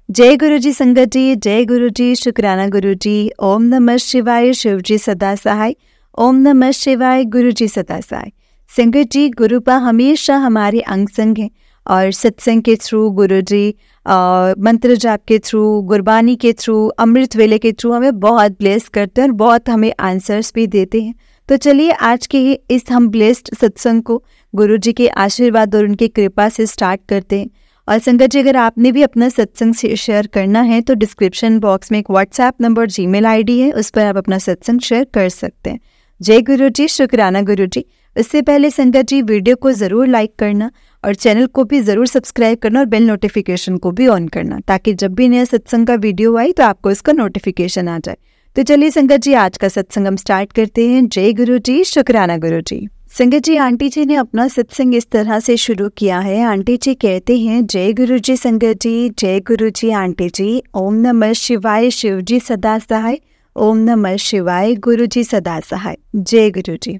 जय गुरु जी संगत जी, जय गुरु जी, शुक्राना गुरु जी। ओम नमः शिवाय, शिव जी सदा सहाय। ओम नमः शिवाय, गुरु जी सदा सहाय। संगत जी, गुरुपा हमेशा हमारे अंग संग है और सत्संग के थ्रू, गुरु जी मंत्र जाप के थ्रू, गुरबानी के थ्रू, अमृत वेले के थ्रू हमें बहुत ब्लेस करते हैं और बहुत हमें आंसर्स भी देते हैं। तो चलिए आज के इस हम ब्लेस्ड सत्संग को गुरु जी के आशीर्वाद और उनकी कृपा से स्टार्ट करते हैं। और संगत जी, अगर आपने भी अपना सत्संग शेयर करना है तो डिस्क्रिप्शन बॉक्स में एक व्हाट्सएप नंबर, जीमेल आईडी है, उस पर आप अपना सत्संग शेयर कर सकते हैं। जय गुरु जी, शुक्राना गुरु जी। इससे पहले संगत जी, वीडियो को ज़रूर लाइक करना और चैनल को भी ज़रूर सब्सक्राइब करना और बेल नोटिफिकेशन को भी ऑन करना, ताकि जब भी नया सत्संग का वीडियो आए तो आपको इसका नोटिफिकेशन आ जाए। तो चलिए संगत जी, आज का सत्संग हम स्टार्ट करते हैं। जय गुरु जी, शुक्राना गुरु जी। संगत जी, आंटी जी ने अपना सत्संग इस तरह से शुरू किया है। आंटी जी कहते हैं, जय गुरु जी संगत जी, जय गुरु जी आंटी जी। ओम नमः शिवाय, शिव जी सदा सहाय। ओम नमः शिवाय, गुरु जी सदा सहाय। जय गुरु जी।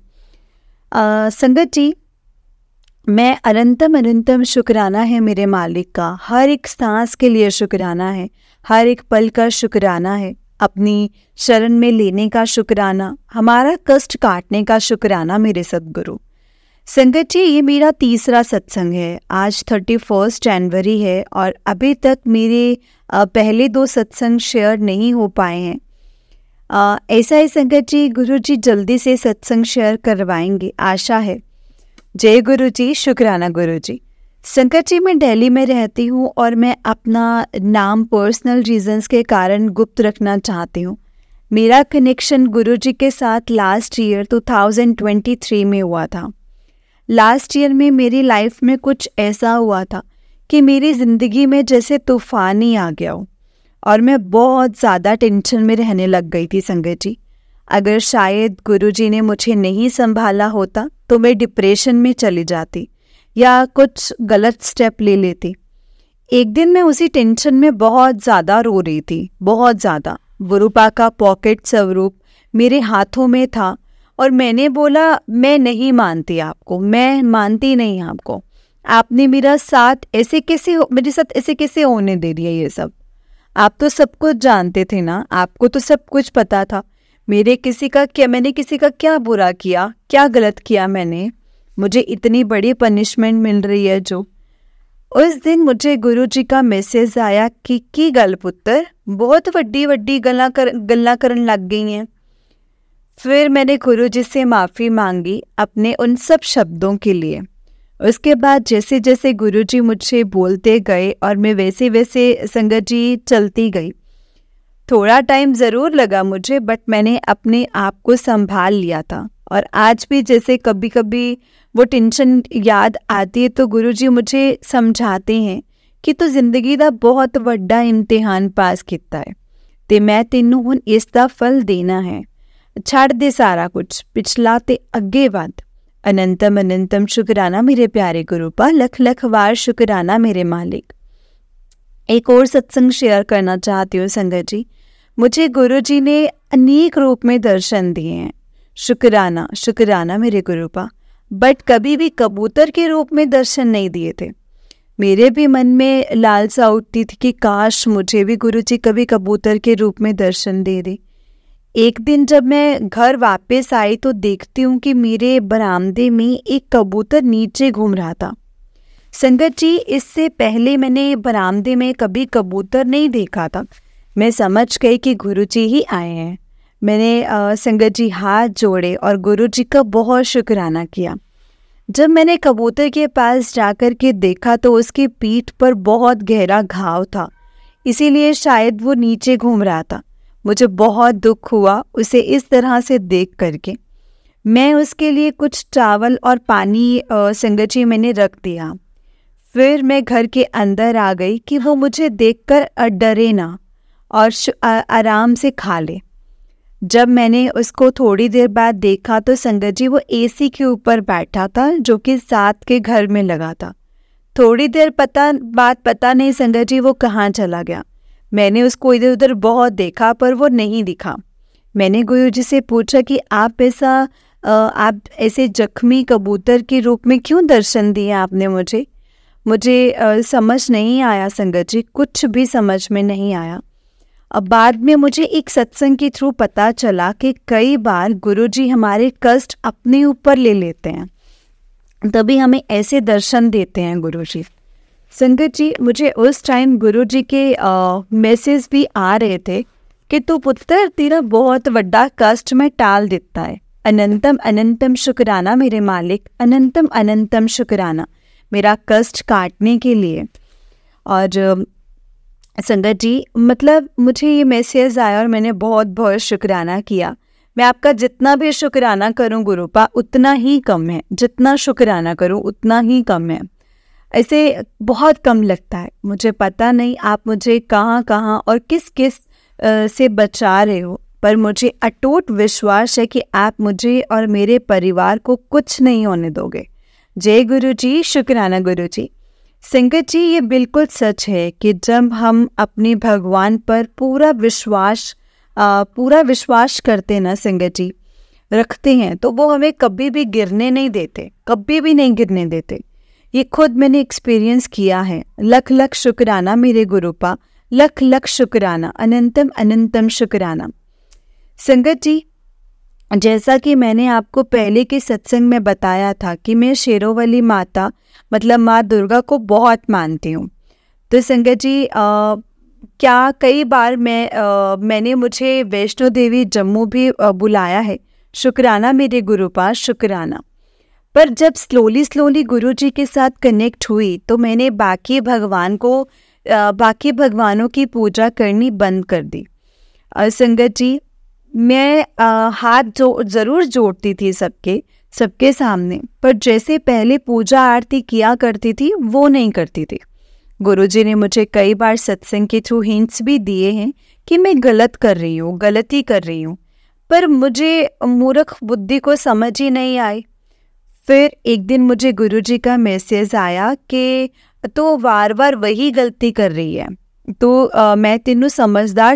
संगत जी, मैं अनंतम अनंतम शुक्राना है मेरे मालिक का। हर एक सांस के लिए शुक्राना है, हर एक पल का शुक्राना है, अपनी शरण में लेने का शुक्राना, हमारा कष्ट काटने का शुक्राना मेरे सद्गुरु। संगत जी, ये मेरा तीसरा सत्संग है। आज 31 जनवरी है और अभी तक मेरे पहले 2 सत्संग शेयर नहीं हो पाए हैं। ऐसा है संगत जी, गुरु जी जल्दी से सत्संग शेयर करवाएंगे, आशा है। जय गुरु जी, शुक्राना गुरु जी। संगत जी, मैं दिल्ली में रहती हूँ और मैं अपना नाम पर्सनल रीजंस के कारण गुप्त रखना चाहती हूँ। मेरा कनेक्शन गुरु जी के साथ लास्ट ईयर 2023 में हुआ था। लास्ट ईयर में मेरी लाइफ में कुछ ऐसा हुआ था कि मेरी ज़िंदगी में जैसे तूफान ही आ गया हो और मैं बहुत ज़्यादा टेंशन में रहने लग गई थी संगत जी। अगर शायद गुरु जी ने मुझे नहीं संभाला होता तो मैं डिप्रेशन में चली जाती या कुछ गलत स्टेप ले लेती। एक दिन मैं उसी टेंशन में बहुत ज़्यादा रो रही थी, बहुत ज़्यादा। गुरुपा का पॉकेट स्वरूप मेरे हाथों में था और मैंने बोला, मैं नहीं मानती आपको, मैं मानती नहीं आपको। आपने मेरा साथ मेरे साथ ऐसे कैसे होने दे दिया ये सब? आप तो सब कुछ जानते थे ना, आपको तो सब कुछ पता था। मैंने किसी का क्या बुरा किया, क्या गलत किया मैंने? मुझे इतनी बड़ी पनिशमेंट मिल रही है जो। उस दिन मुझे गुरु जी का मैसेज आया कि की गल पुत्र, बहुत वड्डी गल्लां करन लग गई हैं। फिर मैंने गुरु जी से माफ़ी मांगी अपने उन सब शब्दों के लिए। उसके बाद जैसे जैसे गुरु जी मुझसे बोलते गए और मैं वैसे वैसे संगत जी चलती गई। थोड़ा टाइम ज़रूर लगा मुझे, बट मैंने अपने आप को संभाल लिया था। और आज भी जैसे कभी कभी वो टेंशन याद आती है तो गुरु जी मुझे समझाते हैं कि तू जिंदगी का बहुत बड़ा इम्तिहान पास किया है ते मैं तेनू हुण इसका फल देना है। छड़ दे सारा कुछ, पिछला ते अगे वध। अनंतम अनंतम शुक्राना मेरे प्यारे गुरुपा, लख लख वार शुक्राना मेरे मालिक। एक और सत्संग शेयर करना चाहती हूँ संगत जी। मुझे गुरु जी ने अनेक रूप में दर्शन दिए हैं, शुक्राना शुक्राना मेरे गुरुपा, बट कभी भी कबूतर के रूप में दर्शन नहीं दिए थे। मेरे भी मन में लालसा उठती थी कि काश मुझे भी गुरु जी कभी कबूतर के रूप में दर्शन दे दे। एक दिन जब मैं घर वापस आई तो देखती हूँ कि मेरे बरामदे में एक कबूतर नीचे घूम रहा था। संगत जी, इससे पहले मैंने बरामदे में कभी कबूतर नहीं देखा था। मैं समझ गई कि गुरु जी ही आए हैं। मैंने संगत जी हाथ जोड़े और गुरु जी का बहुत शुक्राना किया। जब मैंने कबूतर के पास जाकर के देखा तो उसकी पीठ पर बहुत गहरा घाव था, इसीलिए शायद वो नीचे घूम रहा था। मुझे बहुत दुख हुआ उसे इस तरह से देख करके। मैं उसके लिए कुछ चावल और पानी संगत जी मैंने रख दिया। फिर मैं घर के अंदर आ गई कि वो मुझे देखकर डरे ना और आराम से खा ले। जब मैंने उसको थोड़ी देर बाद देखा तो संगत जी वो एसी के ऊपर बैठा था जो कि साथ के घर में लगा था। थोड़ी देर बाद पता नहीं संगत जी वो कहाँ चला गया। मैंने उसको इधर उधर बहुत देखा पर वो नहीं दिखा। मैंने गुरु जी से पूछा कि आप ऐसे जख्मी कबूतर के रूप में क्यों दर्शन दिए आपने मुझे? मुझे समझ नहीं आया संगत जी, कुछ भी समझ में नहीं आया। अब बाद में मुझे एक सत्संग के थ्रू पता चला कि कई बार गुरुजी हमारे कष्ट अपने ऊपर ले लेते हैं, तभी हमें ऐसे दर्शन देते हैं गुरुजी। संगत जी, मुझे उस टाइम गुरुजी के मैसेज भी आ रहे थे कि तू पुत्र, तेरा बहुत बड़ा कष्ट में टाल देता है। अनंतम अनंतम शुक्राना मेरे मालिक, अनंतम अनंतम शुक्राना मेरा कष्ट काटने के लिए। और संगत जी, मतलब मुझे ये मैसेज आया और मैंने बहुत बहुत शुक्राना किया। मैं आपका जितना भी शुक्राना करूं गुरुपा उतना ही कम है, जितना शुक्राना करूं उतना ही कम है। ऐसे बहुत कम लगता है। मुझे पता नहीं आप मुझे कहाँ कहाँ और किस किस से बचा रहे हो, पर मुझे अटूट विश्वास है कि आप मुझे और मेरे परिवार को कुछ नहीं होने दोगे। जय गुरु जी, शुक्राना गुरु जी। संगत जी, ये बिल्कुल सच है कि जब हम अपने भगवान पर पूरा विश्वास करते ना संगत जी, रखते हैं, तो वो हमें कभी भी गिरने नहीं देते, कभी भी नहीं गिरने देते। ये खुद मैंने एक्सपीरियंस किया है। लख लख शुक्राना मेरे गुरुपा, लख लख शुक्राना, अनंतम अनंतम शुक्राना। संगत जी, जैसा कि मैंने आपको पहले के सत्संग में बताया था कि मैं शेरों वाली माता मतलब माँ दुर्गा को बहुत मानती हूँ। तो संगत जी, क्या कई बार मैंने मुझे वैष्णो देवी जम्मू भी बुलाया है। शुक्राना मेरे गुरुपा, शुक्राना। पर जब स्लोली गुरुजी के साथ कनेक्ट हुई तो मैंने बाकी भगवानों की पूजा करनी बंद कर दी। संगत जी, मैं हाथ ज़रूर जोड़ती थी सबके सामने, पर जैसे पहले पूजा आरती किया करती थी वो नहीं करती थी। गुरुजी ने मुझे कई बार सत्संग के थ्रू हिंट्स भी दिए हैं कि मैं गलती कर रही हूँ, पर मुझे मूर्ख बुद्धि को समझ ही नहीं आई। फिर एक दिन मुझे गुरुजी का मैसेज आया कि तो वार वही गलती कर रही है, तो मैं तेनू समझदा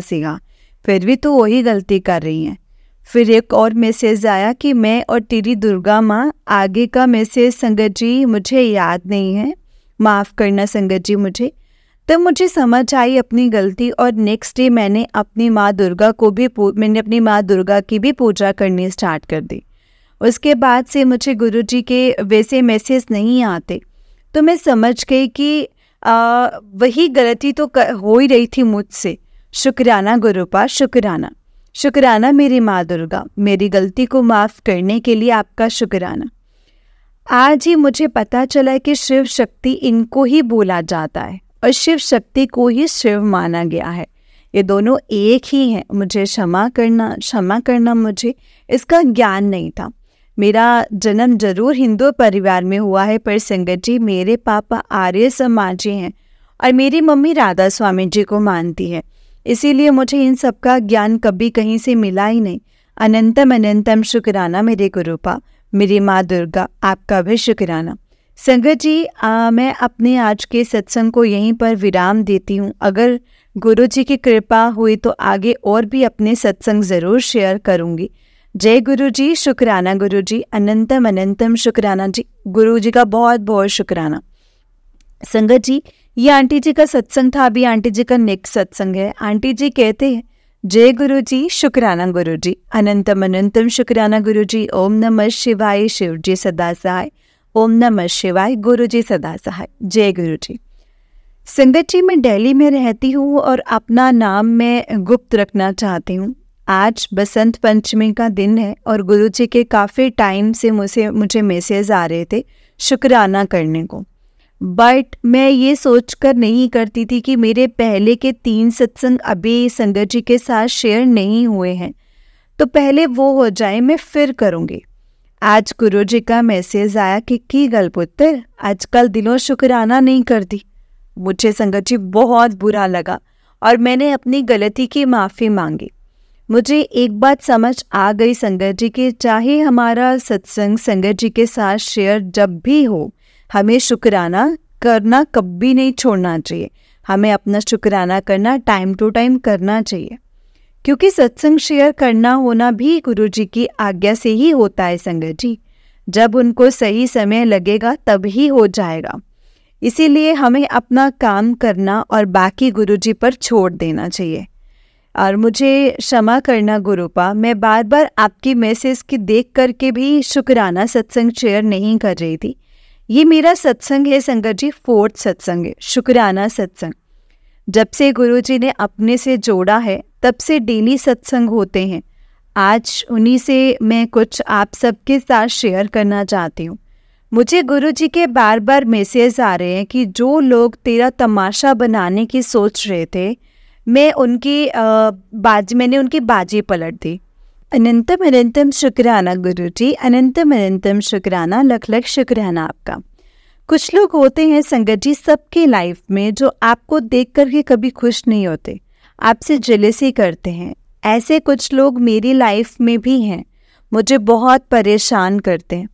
सीगा, फिर भी तो वही गलती कर रही हैं। फिर एक और मैसेज आया कि मैं और तेरी दुर्गा माँ, आगे का मैसेज संगत जी मुझे याद नहीं है, माफ़ करना संगत जी मुझे। तब मुझे समझ आई अपनी गलती और नेक्स्ट डे मैंने अपनी माँ दुर्गा की भी पूजा करनी स्टार्ट कर दी। उसके बाद से मुझे गुरुजी के वैसे मैसेज नहीं आते, तो मैं समझ गई कि वही गलती तो हो ही रही थी मुझसे। शुक्राना गुरुपा, शुक्राना। शुक्राना मेरी माँ दुर्गा, मेरी गलती को माफ़ करने के लिए आपका शुक्राना। आज ही मुझे पता चला कि शिव शक्ति इनको ही बोला जाता है और शिव शक्ति को ही शिव माना गया है। ये दोनों एक ही हैं। मुझे क्षमा करना, मुझे इसका ज्ञान नहीं था। मेरा जन्म जरूर हिंदू परिवार में हुआ है, पर संगत जी मेरे पापा आर्य समाजी हैं और मेरी मम्मी राधा स्वामी जी को मानती है, इसीलिए मुझे इन सब का ज्ञान कभी कहीं से मिला ही नहीं। अनंतम अनंतम शुक्राना मेरे गुरुपा, मेरी माँ दुर्गा, आपका भी शुक्राना। संगत जी, मैं अपने आज के सत्संग को यहीं पर विराम देती हूँ। अगर गुरु जी की कृपा हुई तो आगे और भी अपने सत्संग ज़रूर शेयर करूँगी। जय गुरु जी, शुक्राना गुरु जी, अनंतम अनंतम शुक्राना जी, गुरु जी का बहुत बहुत शुक्राना। संगत जी, ये आंटी जी का सत्संग था, अभी आंटी जी का नेक्स्ट सत्संग है। आंटी जी कहते हैं, जय गुरु जी, शुक्राना गुरु जी, अनंतम अनंतम शुक्राना गुरु जी। ओम नमः शिवाय, शिव जी सदा सहाय। ओम नमः शिवाय, गुरु जी सदा सहाय। जय गुरु जी। संगत जी, मैं दिल्ली में रहती हूँ और अपना नाम मैं गुप्त रखना चाहती हूँ। आज बसंत पंचमी का दिन है और गुरुजी के काफ़ी टाइम से मुझे मैसेज आ रहे थे शुक्राना करने को, बट मैं ये सोचकर नहीं करती थी कि मेरे पहले के 3 सत्संग अभी संगत जी के साथ शेयर नहीं हुए हैं, तो पहले वो हो जाए, मैं फिर करूँगी। आज गुरुजी का मैसेज आया कि की गल पुत्र, आजकल दिलों शुक्राना नहीं करती। मुझे संगत जी बहुत बुरा लगा और मैंने अपनी गलती की माफ़ी मांगी। मुझे एक बात समझ आ गई संगत जी कि चाहे हमारा सत्संग संगत जी के साथ शेयर जब भी हो, हमें शुक्राना करना कभी नहीं छोड़ना चाहिए। हमें अपना शुक्राना करना टाइम टू टाइम करना चाहिए, क्योंकि सत्संग शेयर करना होना भी गुरु जी की आज्ञा से ही होता है संगत जी। जब उनको सही समय लगेगा तभी हो जाएगा। इसीलिए हमें अपना काम करना और बाकी गुरुजी पर छोड़ देना चाहिए। और मुझे क्षमा करना गुरुपा, मैं बार बार आपकी मैसेज की देख करके भी शुक्राना सत्संग शेयर नहीं कर रही थी। ये मेरा सत्संग है संगत जी, 4th सत्संग है, शुक्राना सत्संग। जब से गुरुजी ने अपने से जोड़ा है तब से डेली सत्संग होते हैं। आज उन्हीं से मैं कुछ आप सबके साथ शेयर करना चाहती हूँ। मुझे गुरुजी के बार बार मैसेज आ रहे हैं कि जो लोग तेरा तमाशा बनाने की सोच रहे थे, मैंने उनकी बाजी पलट दी। अनंतम अनंतम शुक्राना गुरुजी, अनंतम अनंतम शुक्राना, लख लख शुक्राना आपका। कुछ लोग होते हैं संगत जी सबके लाइफ में जो आपको देख कर के कभी खुश नहीं होते, आपसे जेलसी करते हैं। ऐसे कुछ लोग मेरी लाइफ में भी हैं, मुझे बहुत परेशान करते हैं।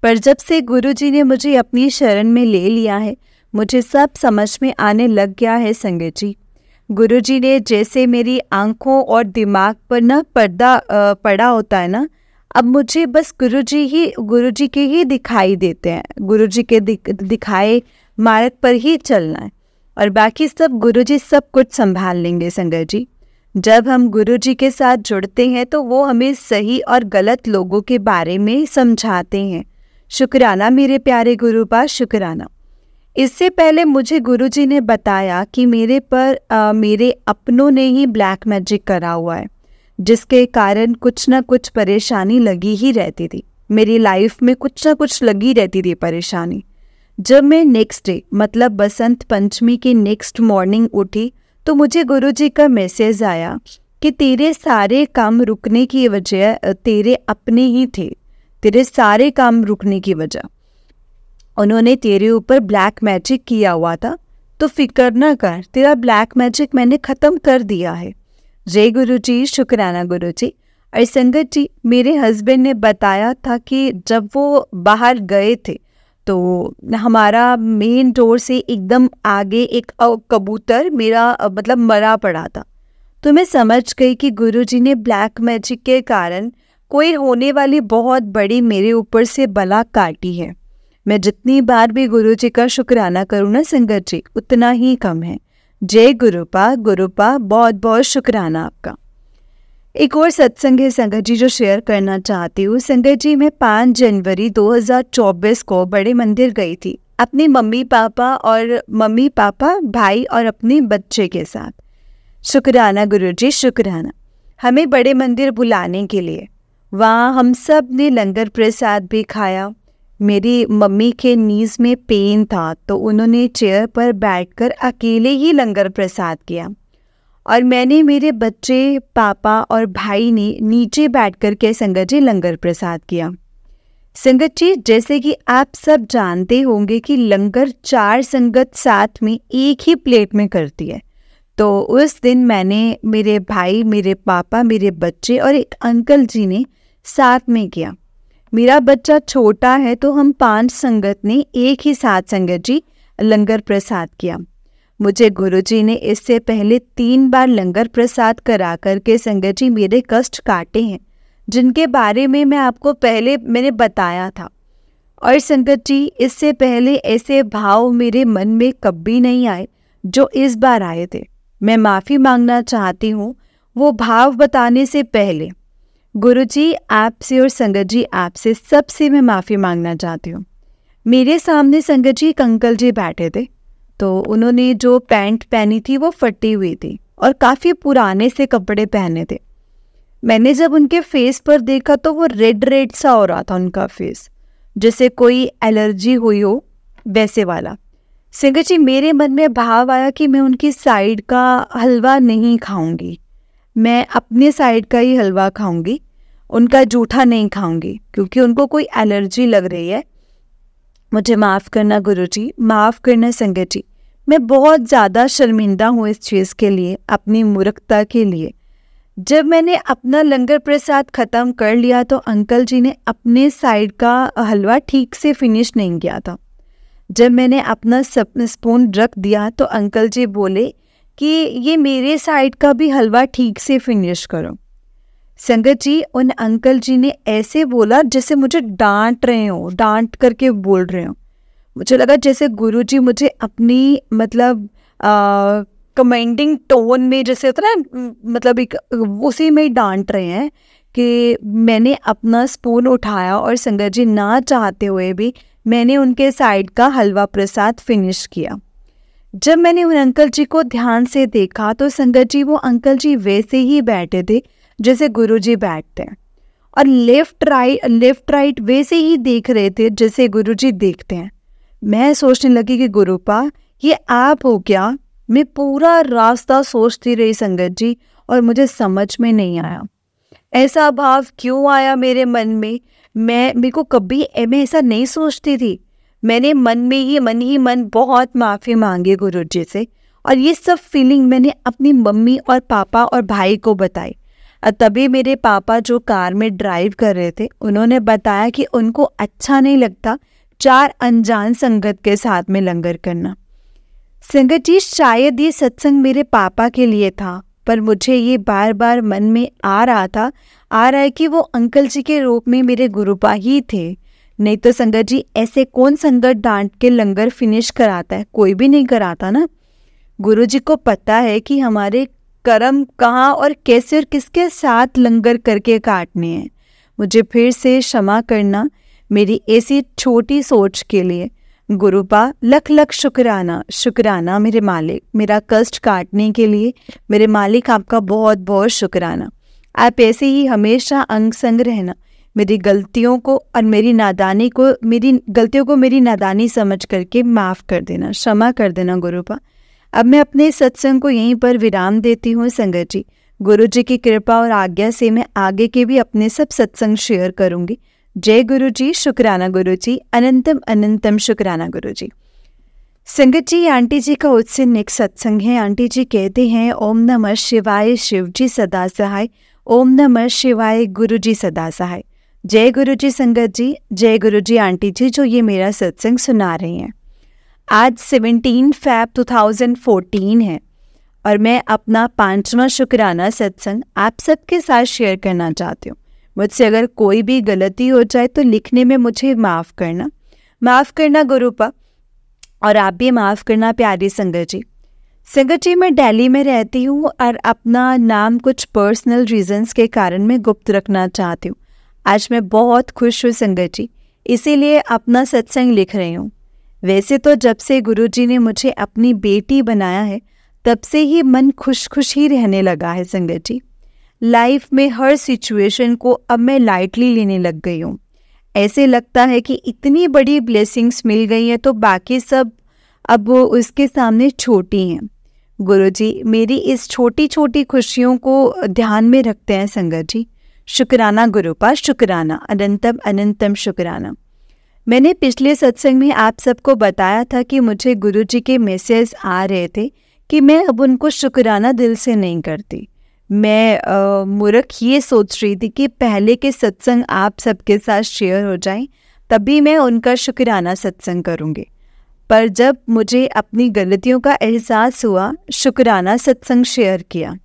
पर जब से गुरुजी ने मुझे अपनी शरण में ले लिया है, मुझे सब समझ में आने लग गया है संगत जी। गुरुजी ने जैसे मेरी आंखों और दिमाग पर ना पर्दा पड़ा होता है ना, अब मुझे बस गुरुजी के ही दिखाई देते हैं। गुरुजी के दिखाए मार्ग पर ही चलना है और बाकी सब गुरुजी सब कुछ संभाल लेंगे संगत जी। जब हम गुरुजी के साथ जुड़ते हैं तो वो हमें सही और गलत लोगों के बारे में समझाते हैं। शुक्राना मेरे प्यारे गुरुपा, शुक्राना। इससे पहले मुझे गुरुजी ने बताया कि मेरे पर मेरे अपनों ने ही ब्लैक मैजिक करा हुआ है, जिसके कारण कुछ ना कुछ परेशानी लगी ही रहती थी। मेरी लाइफ में कुछ ना कुछ लगी रहती थी परेशानी। जब मैं नेक्स्ट डे मतलब बसंत पंचमी की नेक्स्ट मॉर्निंग उठी तो मुझे गुरुजी का मैसेज आया कि तेरे सारे काम रुकने की वजह तेरे अपने ही थे। तेरे सारे काम रुकने की वजह उन्होंने तेरे ऊपर ब्लैक मैजिक किया हुआ था, तो फिक्र न कर, तेरा ब्लैक मैजिक मैंने ख़त्म कर दिया है। जय गुरुजी, शुक्राना गुरुजी। और संगत जी, मेरे हस्बैंड ने बताया था कि जब वो बाहर गए थे तो हमारा मेन डोर से एकदम आगे एक कबूतर मेरा मतलब मरा पड़ा था। तो मैं समझ गई कि गुरुजी ने ब्लैक मैजिक के कारण कोई होने वाली बहुत बड़ी मेरे ऊपर से बला काटी है। मैं जितनी बार भी गुरुजी का शुक्राना करूँ ना संगत जी, उतना ही कम है। जय गुरुपा, गुरुपा बहुत बहुत शुक्राना आपका। एक और सत्संग है संगत जी जो शेयर करना चाहती हूँ। संगत जी, मैं 5 जनवरी 2024 को बड़े मंदिर गई थी अपनी मम्मी पापा भाई और अपने बच्चे के साथ। शुक्राना गुरुजी, शुक्राना हमें बड़े मंदिर बुलाने के लिए। वहाँ हम सब ने लंगर प्रसाद भी खाया। मेरी मम्मी के नीज में पेन था तो उन्होंने चेयर पर बैठकर अकेले ही लंगर प्रसाद किया और मैंने मेरे बच्चे, पापा और भाई ने नीचे बैठकर के संगत जी लंगर प्रसाद किया। संगत जी, जैसे कि आप सब जानते होंगे कि लंगर 4 संगत साथ में एक ही प्लेट में करती है। तो उस दिन मैंने, मेरे भाई, मेरे पापा, मेरे बच्चे और एक अंकल जी ने साथ में किया। मेरा बच्चा छोटा है तो हम 5 संगत ने एक ही साथ संगत जी लंगर प्रसाद किया। मुझे गुरुजी ने इससे पहले 3 बार लंगर प्रसाद करा करके संगत जी मेरे कष्ट काटे हैं, जिनके बारे में मैं आपको पहले मैंने बताया था। और संगत जी, इससे पहले ऐसे भाव मेरे मन में कभी नहीं आए जो इस बार आए थे। मैं माफ़ी मांगना चाहती हूँ वो भाव बताने से पहले। गुरुजी आपसे और संगत जी आपसे सबसे मैं माफ़ी मांगना चाहती हूँ। मेरे सामने संगत जी एक अंकल जी बैठे थे, तो उन्होंने जो पैंट पहनी थी वो फटी हुई थी और काफ़ी पुराने से कपड़े पहने थे। मैंने जब उनके फेस पर देखा तो वो रेड सा हो रहा था उनका फेस, जैसे कोई एलर्जी हुई हो वैसे वाला। संगत जी, मेरे मन में भाव आया कि मैं उनकी साइड का हलवा नहीं खाऊंगी, मैं अपने साइड का ही हलवा खाऊंगी, उनका जूठा नहीं खाऊंगी क्योंकि उनको कोई एलर्जी लग रही है। मुझे माफ़ करना गुरुजी, माफ़ करना संगत जी। मैं बहुत ज़्यादा शर्मिंदा हूँ इस चीज़ के लिए, अपनी मूर्खता के लिए। जब मैंने अपना लंगर प्रसाद ख़त्म कर लिया तो अंकल जी ने अपने साइड का हलवा ठीक से फिनिश नहीं किया था। जब मैंने अपना स्पून रख दिया तो अंकल जी बोले कि ये मेरे साइड का भी हलवा ठीक से फिनिश करो। संगत जी, उन अंकल जी ने ऐसे बोला जैसे मुझे डांट रहे हो, डांट करके बोल रहे हो। मुझे लगा जैसे गुरुजी मुझे अपनी मतलब कमेंडिंग टोन में, जैसे होता है ना, मतलब एक उसी में ही डांट रहे हैं कि मैंने अपना स्पून उठाया और संगत जी ना चाहते हुए भी मैंने उनके साइड का हलवा प्रसाद फिनिश किया। जब मैंने उन अंकल जी को ध्यान से देखा तो संगत जी, वो अंकल जी वैसे ही बैठे थे जैसे गुरुजी बैठते हैं, और लेफ्ट राइट वैसे ही देख रहे थे जैसे गुरुजी देखते हैं। मैं सोचने लगी कि गुरुपा, ये आप हो क्या? मैं पूरा रास्ता सोचती रही संगत जी, और मुझे समझ में नहीं आया ऐसा भाव क्यों आया मेरे मन में। मेरे को कभी मैं ऐसा नहीं सोचती थी। मैंने मन ही मन बहुत माफ़ी मांगी गुरुजी से, और ये सब फीलिंग मैंने अपनी मम्मी और पापा और भाई को बताई। तभी मेरे पापा जो कार में ड्राइव कर रहे थे, उन्होंने बताया कि उनको अच्छा नहीं लगता 4 अनजान संगत के साथ में लंगर करना। संगत जी, शायद ये सत्संग मेरे पापा के लिए था, पर मुझे ये बार बार मन में आ रहा है कि वो अंकल जी के रूप में मेरे गुरुपा ही थे। नहीं तो संगत जी, ऐसे कौन संगत डांट के लंगर फिनिश कराता है? कोई भी नहीं कराता ना। गुरुजी को पता है कि हमारे कर्म कहाँ और कैसे और किसके साथ लंगर करके काटने हैं। मुझे फिर से क्षमा करना मेरी ऐसी छोटी सोच के लिए। गुरुपा, लख लख शुक्राना मेरे मालिक, मेरा कष्ट काटने के लिए। मेरे मालिक, आपका बहुत बहुत शुक्राना। आप ऐसे ही हमेशा अंग संग रहना। मेरी गलतियों को और मेरी गलतियों को मेरी नादानी समझ करके माफ़ कर देना, क्षमा कर देना गुरुपा। अब मैं अपने सत्संग को यहीं पर विराम देती हूँ संगत जी। गुरु जी की कृपा और आज्ञा से मैं आगे के भी अपने सब सत्संग शेयर करूँगी। जय गुरु जी, शुक्राना गुरु जी, अनंतम अनंतम शुक्राना गुरु जी। संगत जी, आंटी जी का उससे नेक्स्ट सत्संग है। आंटी जी कहते हैं, ओम नमः शिवाय, शिव जी सदा सहाय। ओम नमः शिवाय, गुरु जी सदा सहाय। जय गुरु जी संगत जी, जय गुरु जी आंटी जी जो ये मेरा सत्संग सुना रही हैं। आज 17 फ़रवरी 2014 है और मैं अपना 5वां शुक्राना सत्संग आप सबके साथ शेयर करना चाहती हूँ। मुझसे अगर कोई भी गलती हो जाए तो लिखने में मुझे माफ़ करना गुरुपा, और आप भी माफ़ करना प्यारी संगत जी। संगत जी, मैं दिल्ली में रहती हूँ और अपना नाम कुछ पर्सनल रीजंस के कारण मैं गुप्त रखना चाहती हूँ। आज मैं बहुत खुश हूँ संगत जी, इसीलिए अपना सत्संग लिख रही हूँ। वैसे तो जब से गुरुजी ने मुझे अपनी बेटी बनाया है तब से ही मन खुश खुश ही रहने लगा है संगत जी। लाइफ में हर सिचुएशन को अब मैं लाइटली लेने लग गई हूँ। ऐसे लगता है कि इतनी बड़ी ब्लेसिंग्स मिल गई है तो बाकी सब अब वो उसके सामने छोटी हैं। गुरुजी मेरी इस छोटी छोटी खुशियों को ध्यान में रखते हैं संगत जी। शुक्राना गुरुपा, शुक्राना, अनंतम अनंतम शुक्राना। मैंने पिछले सत्संग में आप सबको बताया था कि मुझे गुरुजी के मैसेज आ रहे थे कि मैं अब उनको शुक्राना दिल से नहीं करती। मैं मूर्ख ये सोच रही थी कि पहले के सत्संग आप सबके साथ शेयर हो जाएं, तभी मैं उनका शुक्राना सत्संग करूँगी। पर जब मुझे अपनी गलतियों का एहसास हुआ, शुक्राना सत्संग शेयर किया,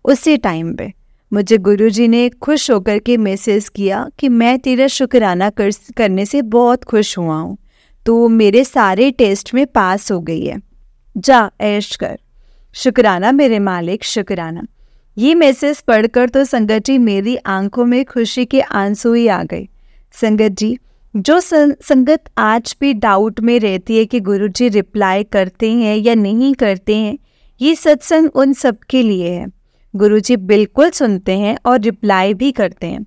उसी टाइम पे मुझे गुरुजी ने खुश होकर के मैसेज किया कि मैं तेरा शुक्राना करने से बहुत खुश हुआ हूँ, तो मेरे सारे टेस्ट में पास हो गई है, जा ऐश कर। शुक्राना मेरे मालिक, शुक्राना। ये मैसेज पढ़कर तो संगत जी मेरी आंखों में खुशी के आंसू ही आ गए। संगत जी, जो संगत आज भी डाउट में रहती है कि गुरुजी रिप्लाई करते हैं या नहीं करते हैं, ये सत्संग उन सब के लिए है। गुरुजी बिल्कुल सुनते हैं और रिप्लाई भी करते हैं।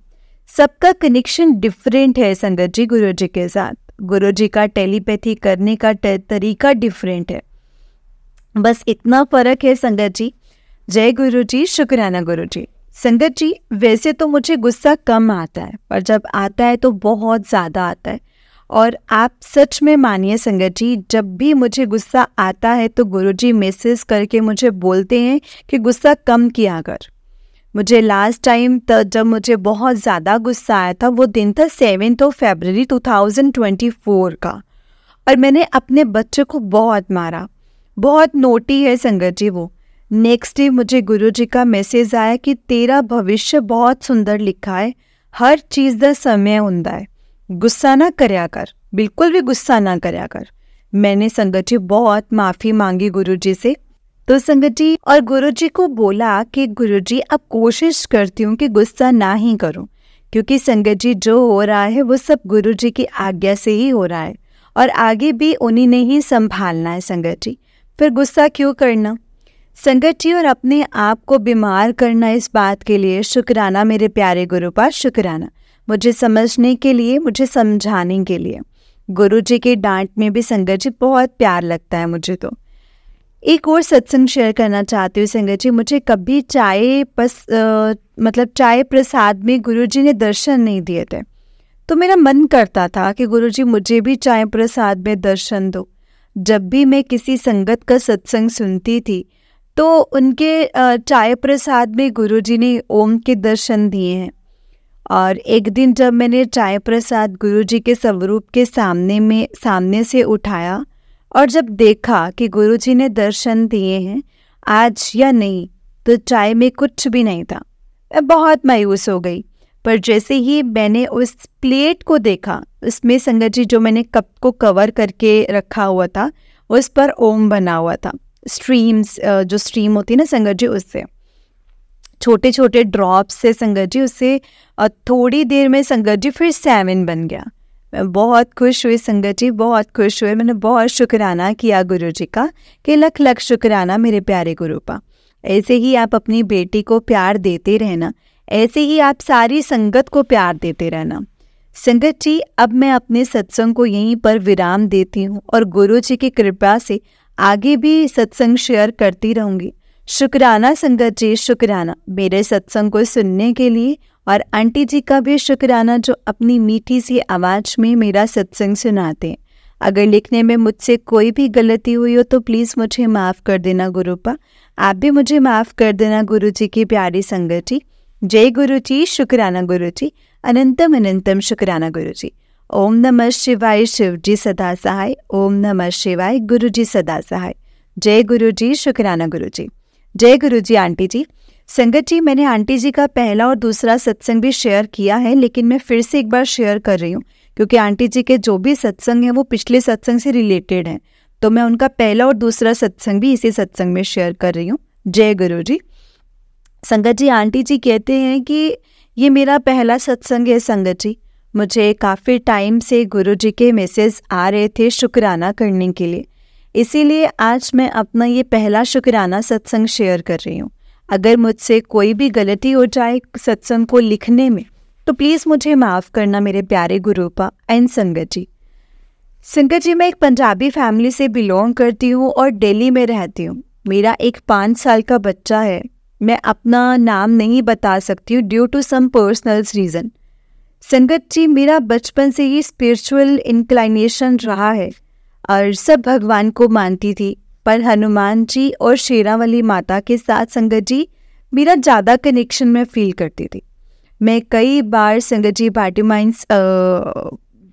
सबका कनेक्शन डिफरेंट है संगत जी गुरुजी के साथ। गुरुजी का टेलीपैथी करने का तरीका डिफरेंट है, बस इतना फ़र्क है संगत जी। जय गुरुजी, शुक्राना गुरुजी। संगत जी, वैसे तो मुझे गुस्सा कम आता है, पर जब आता है तो बहुत ज़्यादा आता है। और आप सच में मानिए संगत जी, जब भी मुझे गुस्सा आता है तो गुरुजी मैसेज करके मुझे बोलते हैं कि गुस्सा कम किया कर। मुझे लास्ट टाइम जब मुझे बहुत ज़्यादा गुस्सा आया था, वो दिन था 7 फरवरी 2024 का, और मैंने अपने बच्चे को बहुत मारा। बहुत नोटी है संगत जी वो। नेक्स्ट डे मुझे गुरुजी का मैसेज आया कि तेरा भविष्य बहुत सुंदर लिखा है, हर चीज़ दा समय हुंदा है, गुस्सा ना करया कर, बिल्कुल भी गुस्सा ना करया कर। मैंने संगत जी बहुत माफ़ी मांगी गुरुजी से। तो संगत जी और गुरुजी को बोला कि गुरुजी अब कोशिश करती हूँ कि गुस्सा ना ही करूँ, क्योंकि संगत जी जो हो रहा है वो सब गुरुजी की आज्ञा से ही हो रहा है और आगे भी उन्हीं ने ही संभालना है संगत जी, फिर गुस्सा क्यों करना संगत जी। और अपने आप को बीमार करना, इस बात के लिए शुक्राना मेरे प्यारे गुरुपाद, शुक्राना मुझे समझने के लिए, मुझे समझाने के लिए। गुरुजी के डांट में भी संगत जी बहुत प्यार लगता है मुझे। तो एक और सत्संग शेयर करना चाहती हूँ संगत जी। मुझे कभी चाय प्रसाद में गुरुजी ने दर्शन नहीं दिए थे, तो मेरा मन करता था कि गुरुजी मुझे भी चाय प्रसाद में दर्शन दो। जब भी मैं किसी संगत का सत्संग सुनती थी तो उनके चाय प्रसाद में गुरुजी ने ओम के दर्शन दिए हैं। और एक दिन जब मैंने चाय प्रसाद गुरुजी के स्वरूप के सामने से उठाया और जब देखा कि गुरुजी ने दर्शन दिए हैं आज या नहीं, तो चाय में कुछ भी नहीं था। मैं बहुत मायूस हो गई। पर जैसे ही मैंने उस प्लेट को देखा, उसमें संगत जी जो मैंने कप को कवर करके रखा हुआ था उस पर ओम बना हुआ था। स्ट्रीम्स, जो स्ट्रीम होती है ना संगत जी, उससे छोटे छोटे ड्रॉप्स से संगत जी, उससे थोड़ी देर में संगत जी फिर 7 बन गया। मैं बहुत खुश हुई संगत जी, बहुत खुश हुई। मैंने बहुत शुक्राना किया गुरुजी का कि लख लख शुक्राना मेरे प्यारे गुरुपा। ऐसे ही आप अपनी बेटी को प्यार देते रहना, ऐसे ही आप सारी संगत को प्यार देते रहना। संगत जी अब मैं अपने सत्संग को यहीं पर विराम देती हूँ और गुरुजी की कृपा से आगे भी सत्संग शेयर करती रहूँगी। शुक्राना संगत जी, शुक्राना मेरे सत्संग को सुनने के लिए, और आंटी जी का भी शुक्राना जो अपनी मीठी सी आवाज़ में मेरा सत्संग सुनाते हैं। अगर लिखने में मुझसे कोई भी गलती हुई हो तो प्लीज़ मुझे माफ़ कर देना गुरुपा। आप भी मुझे माफ़ कर देना गुरुजी की प्यारी संगत जी। जय गुरु जी, शुक्राना गुरु जी, अनंतम अनंतम शुक्राना गुरु जी। ओम नमः शिवाय, शिव जी सदा सहाय। ओम नमः शिवाय, गुरु जी सदा सहाय। जय गुरु जी, शुक्राना गुरु जी। जय गुरु जी आंटी जी। संगत जी मैंने आंटी जी का पहला और दूसरा सत्संग भी शेयर किया है, लेकिन मैं फिर से एक बार शेयर कर रही हूँ क्योंकि आंटी जी के जो भी सत्संग हैं वो पिछले सत्संग से रिलेटेड हैं, तो मैं उनका पहला और दूसरा सत्संग भी इसी सत्संग में शेयर कर रही हूँ। जय गुरु जी। संगत जी आंटी जी कहते हैं कि ये मेरा पहला सत्संग है संगत जी। मुझे काफ़ी टाइम से गुरु जी के मैसेज आ रहे थे शुक्राना करने के लिए, इसीलिए आज मैं अपना ये पहला शुक्राना सत्संग शेयर कर रही हूँ। अगर मुझसे कोई भी गलती हो जाए सत्संग को लिखने में तो प्लीज़ मुझे माफ़ करना मेरे प्यारे गुरुपा एंड संगत जी। संगत जी मैं एक पंजाबी फैमिली से बिलोंग करती हूँ और दिल्ली में रहती हूँ। मेरा एक 5 साल का बच्चा है। मैं अपना नाम नहीं बता सकती हूँ due to some personal reason. Sangat ji मेरा बचपन से ही स्पिरिचुअल इंक्लाइनेशन रहा है और सब भगवान को मानती थी, पर हनुमान जी और शेरावाली माता के साथ संगत जी मेरा ज़्यादा कनेक्शन में फील करती थी। मैं कई बार संगत जी पार्टी माइंस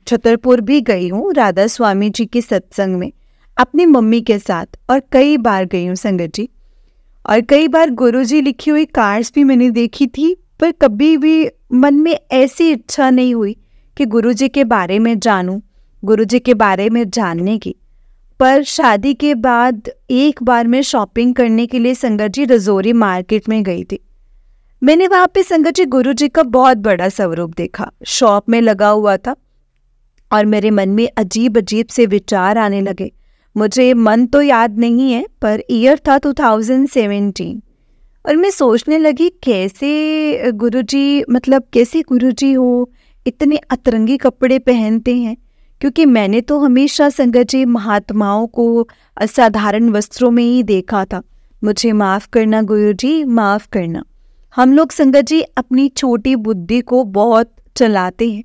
छतरपुर भी गई हूँ राधा स्वामी जी के सत्संग में अपनी मम्मी के साथ, और कई बार गई हूँ संगत जी। और कई बार गुरुजी लिखी हुई कार्ड्स भी मैंने देखी थी, पर कभी भी मन में ऐसी इच्छा नहीं हुई कि गुरुजी के बारे में जानूं, गुरुजी के बारे में जानने की। पर शादी के बाद एक बार मैं शॉपिंग करने के लिए संगत जी रजौरी मार्केट में गई थी। मैंने वहाँ पे संगत जी गुरुजी का बहुत बड़ा स्वरूप देखा, शॉप में लगा हुआ था, और मेरे मन में अजीब अजीब से विचार आने लगे। मुझे मन तो याद नहीं है, पर ईयर था 2017, और मैं सोचने लगी कैसे गुरुजी, मतलब कैसे गुरुजी हो, इतने अतरंगी कपड़े पहनते हैं, क्योंकि मैंने तो हमेशा संगत जी महात्माओं को असाधारण वस्त्रों में ही देखा था। मुझे माफ़ करना गुरुजी, माफ़ करना। हम लोग संगत जी अपनी छोटी बुद्धि को बहुत चलाते हैं,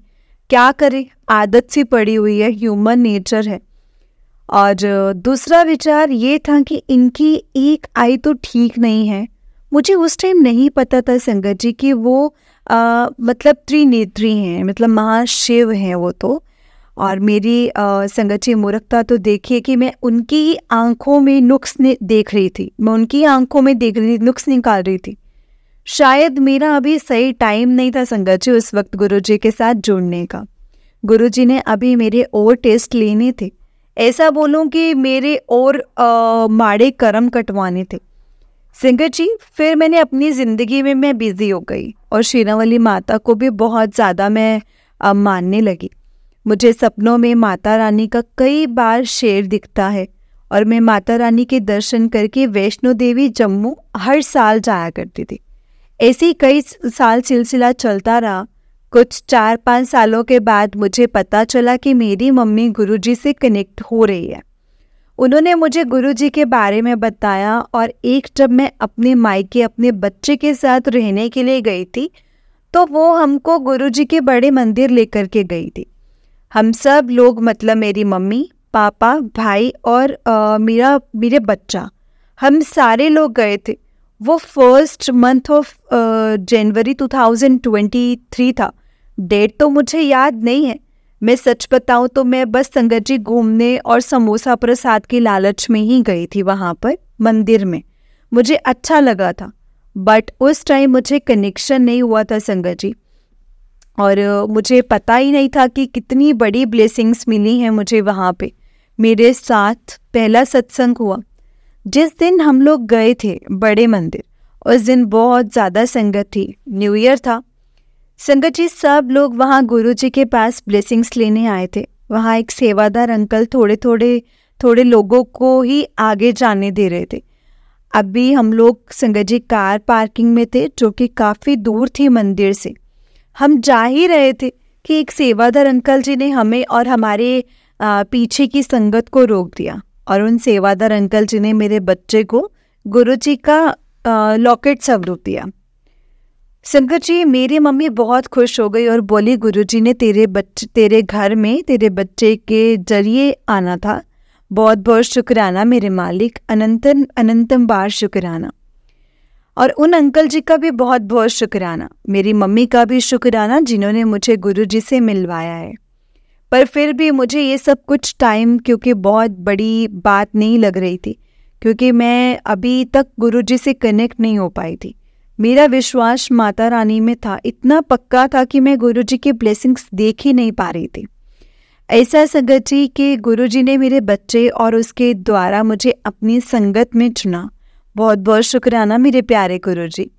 क्या करें, आदत सी पड़ी हुई है, ह्यूमन नेचर है। और दूसरा विचार ये था कि इनकी एक आई तो ठीक नहीं है। मुझे उस टाइम नहीं पता था संगत जी कि वो मतलब त्रिनेत्री हैं, मतलब महाशिव हैं वो तो। और मेरी संगत जी मूर्खता तो देखिए कि मैं उनकी आंखों में नुक्स देख रही थी, मैं उनकी आंखों में देख रही थी, नुक्स निकाल रही थी। शायद मेरा अभी सही टाइम नहीं था संगत जी उस वक्त गुरुजी के साथ जुड़ने का। गुरुजी ने अभी मेरे और टेस्ट लेने थे, ऐसा बोलूं कि मेरे और माड़े कर्म कटवाने थे संगत जी। फिर मैंने अपनी ज़िंदगी में मैं बिज़ी हो गई और शेरावाली माता को भी बहुत ज़्यादा मैं मानने लगी। मुझे सपनों में माता रानी का कई बार शेर दिखता है और मैं माता रानी के दर्शन करके वैष्णो देवी जम्मू हर साल जाया करती थी। ऐसे ही कई साल सिलसिला चलता रहा। कुछ 4-5 सालों के बाद मुझे पता चला कि मेरी मम्मी गुरुजी से कनेक्ट हो रही है। उन्होंने मुझे गुरुजी के बारे में बताया और एक जब मैं अपने मायके अपने बच्चे के साथ रहने के लिए गई थी तो वो हमको गुरुजी के बड़े मंदिर लेकर के गई थी। हम सब लोग, मतलब मेरी मम्मी, पापा, भाई और मेरे बच्चा, हम सारे लोग गए थे। वो फर्स्ट मंथ ऑफ जनवरी 2023 था। डेट तो मुझे याद नहीं है। मैं सच बताऊं तो मैं बस संगत जी घूमने और समोसा प्रसाद की लालच में ही गई थी वहाँ पर मंदिर में। मुझे अच्छा लगा था, बट उस टाइम मुझे कनेक्शन नहीं हुआ था संगत जी, और मुझे पता ही नहीं था कि कितनी बड़ी ब्लेसिंग्स मिली हैं मुझे वहाँ पे। मेरे साथ पहला सत्संग हुआ जिस दिन हम लोग गए थे बड़े मंदिर। उस दिन बहुत ज़्यादा संगत थी, न्यू ईयर था संगत जी। सब लोग वहाँ गुरुजी के पास ब्लेसिंग्स लेने आए थे। वहाँ एक सेवादार अंकल थोड़े लोगों को ही आगे जाने दे रहे थे। अभी हम लोग संगत जी कार पार्किंग में थे जो कि काफ़ी दूर थी मंदिर से। हम जा ही रहे थे कि एक सेवादार अंकल जी ने हमें और हमारे पीछे की संगत को रोक दिया और उन सेवादार अंकल जी ने मेरे बच्चे को गुरुजी का लॉकेट स्वरूप दिया। संगत जी मेरी मम्मी बहुत खुश हो गई और बोली, गुरुजी ने तेरे घर में तेरे बच्चे के जरिए आना था। बहुत बहुत शुक्राना मेरे मालिक, अनंतम बार शुक्राना। और उन अंकल जी का भी बहुत बहुत शुक्राना, मेरी मम्मी का भी शुक्राना जिन्होंने मुझे गुरुजी से मिलवाया है। पर फिर भी मुझे ये सब कुछ टाइम क्योंकि बहुत बड़ी बात नहीं लग रही थी, क्योंकि मैं अभी तक गुरुजी से कनेक्ट नहीं हो पाई थी। मेरा विश्वास माता रानी में था, इतना पक्का था कि मैं गुरुजी की ब्लेसिंग्स देख ही नहीं पा रही थी। ऐसा संगत जी कि गुरुजी ने मेरे बच्चे और उसके द्वारा मुझे अपनी संगत में चुना। बहुत बहुत शुक्राना मेरे प्यारे गुरुजी।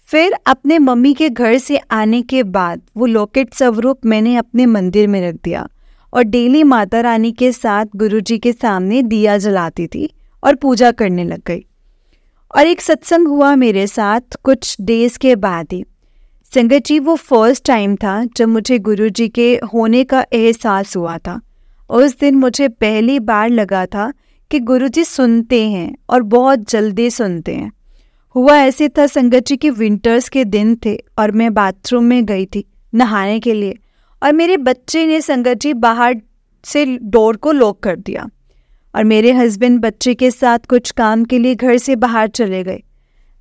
फिर अपने मम्मी के घर से आने के बाद वो लॉकेट स्वरूप मैंने अपने मंदिर में रख दिया और डेली माता रानी के साथ गुरुजी के सामने दिया जलाती थी और पूजा करने लग गई। और एक सत्संग हुआ मेरे साथ कुछ डेज के बाद ही संगत जी। वो फर्स्ट टाइम था जब मुझे गुरुजी के होने का एहसास हुआ था। उस दिन मुझे पहली बार लगा था कि गुरुजी सुनते हैं और बहुत जल्दी सुनते हैं। हुआ ऐसे था संगत जी कि विंटर्स के दिन थे और मैं बाथरूम में गई थी नहाने के लिए और मेरे बच्चे ने संगत जी बाहर से डोर को लॉक कर दिया और मेरे हस्बैंड बच्चे के साथ कुछ काम के लिए घर से बाहर चले गए।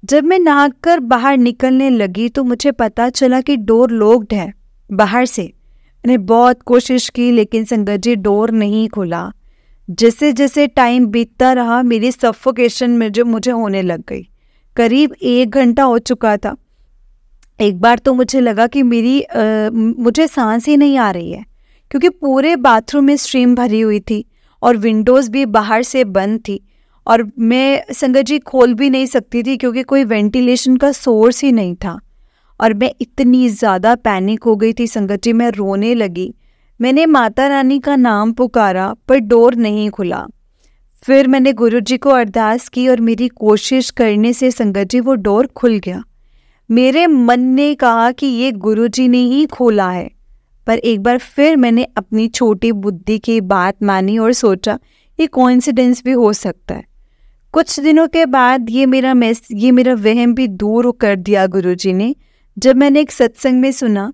जब मैं नहाकर बाहर निकलने लगी तो मुझे पता चला कि डोर लॉक्ड है बाहर से। मैंने बहुत कोशिश की लेकिन संगत जी डोर नहीं खुला। जैसे जैसे टाइम बीतता रहा मेरी सफोकेशन में जो मुझे होने लग गई। करीब 1 घंटा हो चुका था। एक बार तो मुझे लगा कि मुझे सांस ही नहीं आ रही है, क्योंकि पूरे बाथरूम में स्ट्रीम भरी हुई थी और विंडोज़ भी बाहर से बंद थी और मैं संगत जी खोल भी नहीं सकती थी क्योंकि कोई वेंटिलेशन का सोर्स ही नहीं था। और मैं इतनी ज़्यादा पैनिक हो गई थी संगत जी, मैं रोने लगी। मैंने माता रानी का नाम पुकारा पर डोर नहीं खुला। फिर मैंने गुरुजी को अरदास की और मेरी कोशिश करने से संगत जी वो डोर खुल गया। मेरे मन ने कहा कि ये गुरुजी ने ही खोला है, पर एक बार फिर मैंने अपनी छोटी बुद्धि की बात मानी और सोचा ये कोइंसिडेंस भी हो सकता है। कुछ दिनों के बाद ये मेरा वहम भी दूर कर दिया गुरुजी ने, जब मैंने एक सत्संग में सुना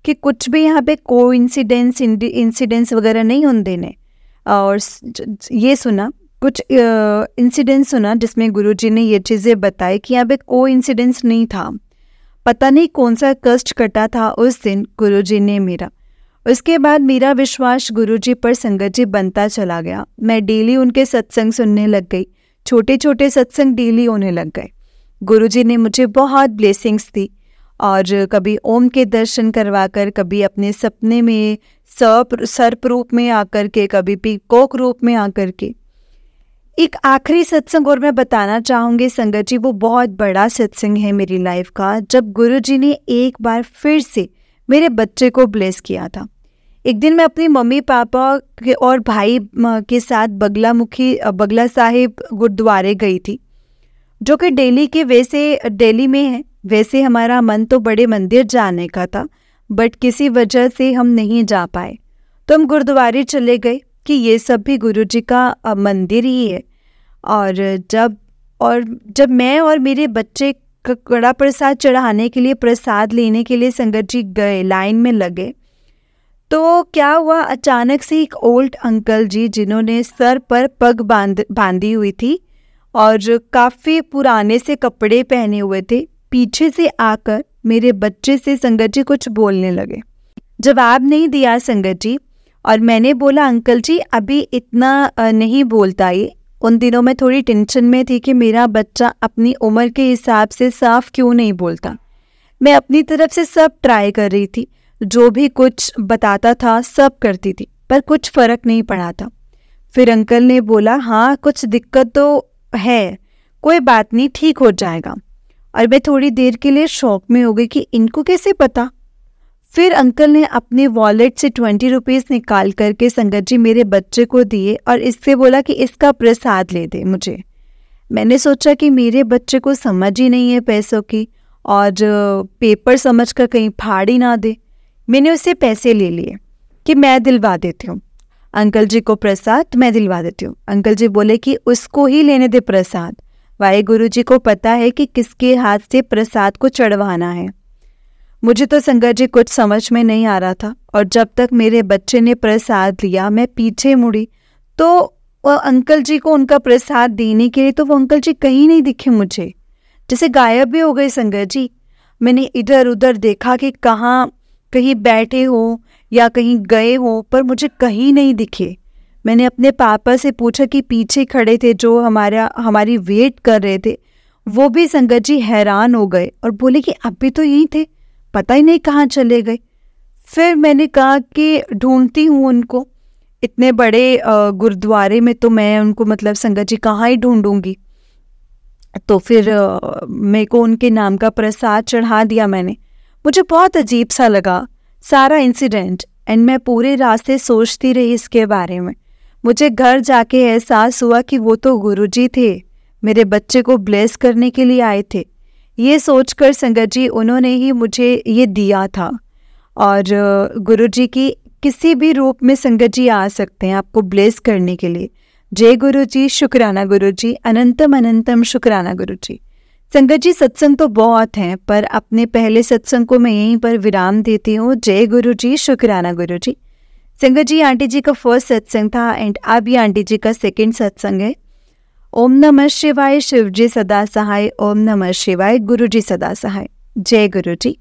कि कुछ भी यहाँ पे कोइंसिडेंस इंसिडेंस वगैरह नहीं होने ने, और ये सुना कुछ इंसिडेंस सुना जिसमें गुरुजी ने ये चीज़ें बताई कि यहाँ पे कोइंसिडेंस नहीं था। पता नहीं कौन सा कष्ट कटा था उस दिन गुरुजी ने मेरा। उसके बाद मेरा विश्वास गुरुजी पर संगत जी बनता चला गया। मैं डेली उनके सत्संग सुनने लग गई, छोटे छोटे सत्संग डेली होने लग गए। गुरुजी ने मुझे बहुत ब्लेसिंग्स दी और कभी ओम के दर्शन करवाकर, कभी अपने सपने में सर्प रूप में आकर के, कभी पीकॉक रूप में आकर के। एक आखिरी सत्संग और मैं बताना चाहूँगी संगत जी, वो बहुत बड़ा सत्संग है मेरी लाइफ का, जब गुरुजी ने एक बार फिर से मेरे बच्चे को ब्लेस किया था। एक दिन मैं अपनी मम्मी पापा के और भाई के साथ बगला साहिब गुरुद्वारे गई थी, जो कि दिल्ली में है। वैसे हमारा मन तो बड़े मंदिर जाने का था, बट किसी वजह से हम नहीं जा पाए, तो हम गुरुद्वारे चले गए कि ये सब भी गुरुजी का मंदिर ही है। और जब मैं और मेरे बच्चे कड़ा प्रसाद चढ़ाने के लिए, प्रसाद लेने के लिए संगत जी गए, लाइन में लगे, तो क्या हुआ, अचानक से एक ओल्ड अंकल जी, जिन्होंने सर पर पग बांधी हुई थी और काफ़ी पुराने से कपड़े पहने हुए थे, पीछे से आकर मेरे बच्चे से संगत जी कुछ बोलने लगे। जवाब नहीं दिया संगत जी, और मैंने बोला अंकल जी अभी इतना नहीं बोलता ये। उन दिनों में थोड़ी टेंशन में थी कि मेरा बच्चा अपनी उम्र के हिसाब से साफ क्यों नहीं बोलता। मैं अपनी तरफ से सब ट्राई कर रही थी, जो भी कुछ बताता था सब करती थी, पर कुछ फ़र्क नहीं पड़ा था। फिर अंकल ने बोला हाँ कुछ दिक्कत तो है, कोई बात नहीं, ठीक हो जाएगा। और मैं थोड़ी देर के लिए शॉक में हो गई कि इनको कैसे पता। फिर अंकल ने अपने वॉलेट से 20 रुपीज़ निकाल करके संगत जी मेरे बच्चे को दिए और इससे बोला कि इसका प्रसाद ले दे मुझे। मैंने सोचा कि मेरे बच्चे को समझ ही नहीं है पैसों की, और पेपर समझ कर कहीं फाड़ ही ना दे। मैंने उससे पैसे ले लिए कि मैं दिलवा देती हूँ अंकल जी को प्रसाद, मैं दिलवा देती हूँ। अंकल जी बोले कि उसको ही लेने दे प्रसाद, वाहेगुरु जी को पता है कि किसके हाथ से प्रसाद को चढ़वाना है। मुझे तो संगत जी कुछ समझ में नहीं आ रहा था, और जब तक मेरे बच्चे ने प्रसाद लिया मैं पीछे मुड़ी तो वो अंकल जी को उनका प्रसाद देने के लिए तो वो अंकल जी कहीं नहीं दिखे मुझे, जैसे गायब भी हो गए संगत जी। मैंने इधर उधर देखा कि कहीं बैठे हो या कहीं गए हो, पर मुझे कहीं नहीं दिखे। मैंने अपने पापा से पूछा कि पीछे खड़े थे जो हमारी वेट कर रहे थे, वो भी संगत जी हैरान हो गए और बोले कि अभी तो यहीं थे, पता ही नहीं कहाँ चले गए। फिर मैंने कहा कि ढूंढती हूँ उनको, इतने बड़े गुरुद्वारे में तो मैं उनको मतलब संगत जी कहाँ ही ढूंढूंगी। तो फिर मेरे को उनके नाम का प्रसाद चढ़ा दिया मैंने। मुझे बहुत अजीब सा लगा सारा इंसिडेंट, एंड मैं पूरे रास्ते सोचती रही इसके बारे में। मुझे घर जाके एहसास हुआ कि वो तो गुरुजी थे, मेरे बच्चे को ब्लेस करने के लिए आए थे। ये सोचकर संगत जी उन्होंने ही मुझे ये दिया था। और गुरुजी की किसी भी रूप में संगत जी आ सकते हैं आपको ब्लेस करने के लिए। जय गुरुजी, शुक्राना गुरुजी, अनंतम अनंतम शुक्राना गुरुजी। संगत जी सत्संग तो बहुत हैं, पर अपने पहले सत्संग को मैं यहीं पर विराम देती हूँ। जय गुरुजी, शुक्राना गुरुजी। संगत जी आंटी जी का फर्स्ट सत्संग था, एंड अब ये आंटी जी का सेकंड सत्संग है। ओम नमः शिवाय, शिव जी सदा सहाय। ओम नमः शिवाय, गुरु जी सदा सहाय। जय गुरु जी।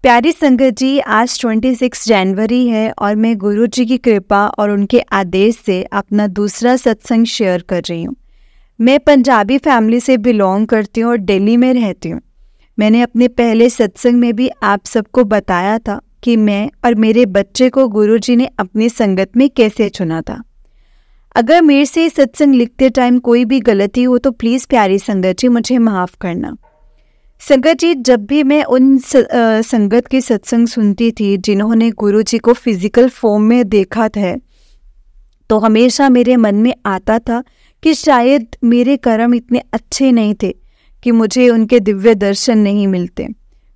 प्यारी संगत जी, आज 26 जनवरी है और मैं गुरु जी की कृपा और उनके आदेश से अपना दूसरा सत्संग शेयर कर रही हूँ। मैं पंजाबी फैमिली से बिलोंग करती हूँ और दिल्ली में रहती हूँ। मैंने अपने पहले सत्संग में भी आप सबको बताया था कि मैं और मेरे बच्चे को गुरु जी ने अपनी संगत में कैसे चुना था। अगर मेरे से सत्संग लिखते टाइम कोई भी गलती हो तो प्लीज़ प्यारी संगत जी मुझे माफ़ करना। संगत जी, जब भी मैं उन संगत के सत्संग सुनती थी जिन्होंने गुरु जी को फिजिकल फॉर्म में देखा था, तो हमेशा मेरे मन में आता था कि शायद मेरे कर्म इतने अच्छे नहीं थे कि मुझे उनके दिव्य दर्शन नहीं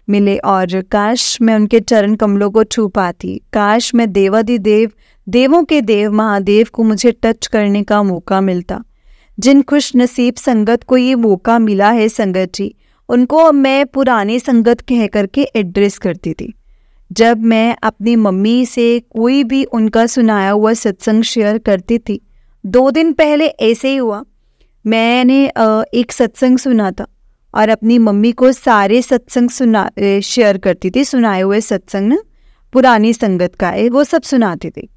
मिले, और काश मैं उनके चरण कमलों को छू पाती। काश मैं देवादिदेव, देवों के देव महादेव को मुझे टच करने का मौका मिलता। जिन खुश नसीब संगत को ये मौका मिला है संगत जी, उनको मैं पुरानी संगत कह करके एड्रेस करती थी। जब मैं अपनी मम्मी से कोई भी उनका सुनाया हुआ सत्संग शेयर करती थी, 2 दिन पहले ऐसे ही हुआ। मैंने एक सत्संग सुना था और अपनी मम्मी को सारे सत्संग शेयर करती थी, सुनाए हुए सत्संग ना, पुरानी संगत का है, वो सब सुनाती थी।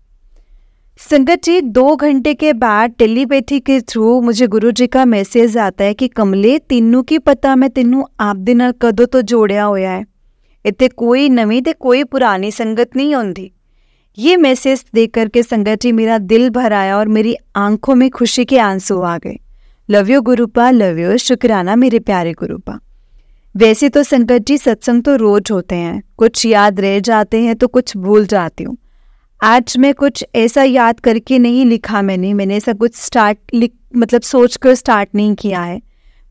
संगत जी 2 घंटे के बाद टेलीपैथी के थ्रू मुझे गुरुजी का मैसेज आता है कि कमले तेनू की पता मैं तेनू आप दे नाल कदों तो जोड़िया होया है, इत्थे कोई नवीं ते कोई पुरानी संगत नहीं होंदी। ये मैसेज देख करके संगत जी मेरा दिल भर आया और मेरी आंखों में खुशी के आंसू आ गए। लव यू गुरुपा, लव यू, शुक्राना मेरे प्यारे गुरुपा। वैसे तो संगत जी सत्संग तो रोज होते हैं, कुछ याद रह जाते हैं तो कुछ भूल जाती हूँ। आज मैं कुछ ऐसा याद करके नहीं लिखा, मैंने ऐसा कुछ सोच कर स्टार्ट नहीं किया है।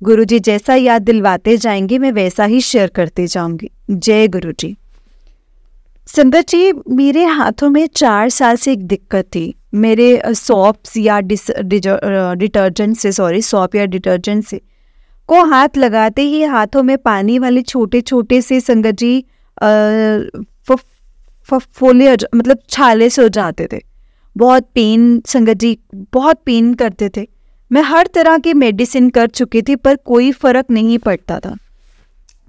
गुरुजी जैसा याद दिलवाते जाएंगे मैं वैसा ही शेयर करते जाऊंगी। जय गुरुजी। संगत जी मेरे हाथों में 4 साल से एक दिक्कत थी। मेरे सॉप्स या डिटर्जेंट से को हाथ लगाते ही हाथों में पानी वाले छोटे छोटे से संगत जी फोलियज छाले से हो जाते थे। बहुत पेन संगत जी, बहुत पेन करते थे। मैं हर तरह की मेडिसिन कर चुकी थी पर कोई फ़र्क नहीं पड़ता था,